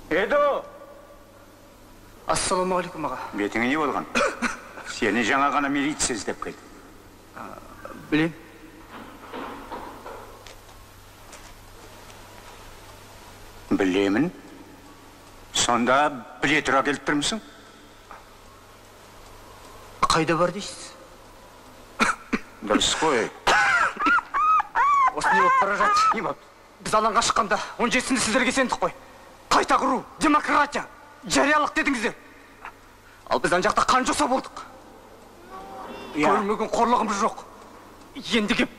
Edo! Ассалаумағалейкум аға. Бетіңе не болған? Сені жаңа ғана милиция іздеп келді. Білем. Білемін. Сонда біле тұра келіп тұрмысың? Қайда бар дейсіз? Дұрыс қой. Осы не болып бара жатыр? Не болды? Біз алаңға шыққанда 17-сінде сіздерге сендік қой. Қайта құру, демократия, жариялық дедіңіздер. Ал біз ан жақта қан жоса болдық. Көрмеген қорлығымыз жоқ. Енді кеп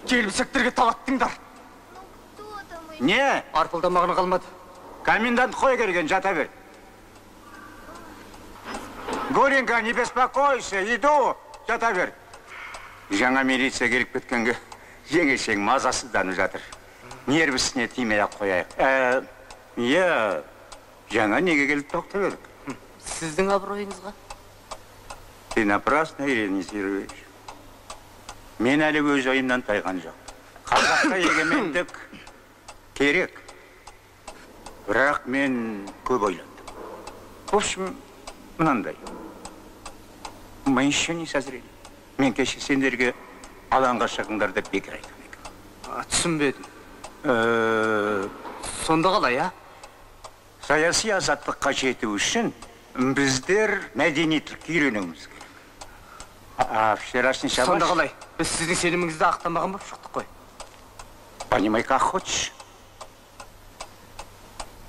келімсектерге талаттыңдар. Не? Арпылдамағына қалмады. Комендант қой келген, жата бер. Горенька, не беспокойся, иду, жата бер. Жаңа милиция келіп кеткенге жеңешең мазасызданып жатыр. Нервісіне тимей-ақ қояйық. Иә, жаңа неге келіп тоқтап едік? Сіздің абыройыңызға? Ты напрасно иронизируешь. Мен әлі өз ойымнан тайған жоқ. Қазаққа егемендік керек. Бірақ мен көп ойландым. В общем, мынандай. Мы еще не созрели. Мен кеше сендерге алаңға шығыңдар деп бекер айтқан екен. Түсінбедім. Сонда қалай, а? Саяси азаттыққа жету үшін біздер мәдениеттілікке үйренуіміз керек. Вчерашний шабаш... Сонда қалай? Біз сіздің сеніміңізді ақтамаған болып шықтық қой. Понимай, как хочешь.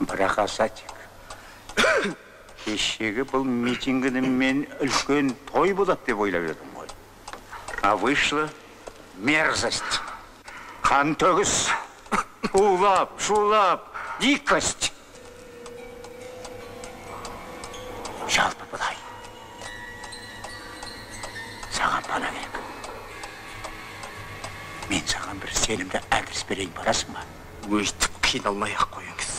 Бірақ Асатик, кешегі бұл митингіні мен үлкен той болады деп ойлап едім ғой. А вышла мерзость, қан төгіс, улап, шулап, дикость. Жалпы бұлай. Саған пана керек. Мен саған бір сенімді адрес берейін, барасың ба? Өйтіп қиналмай-ақ қойыңыз.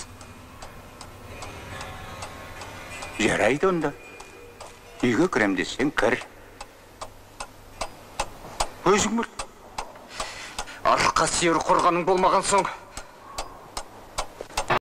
Жарайды онда. Үйге кірем десең кір. Өзің біл. Арқа сүйер қорғаның болмаған соң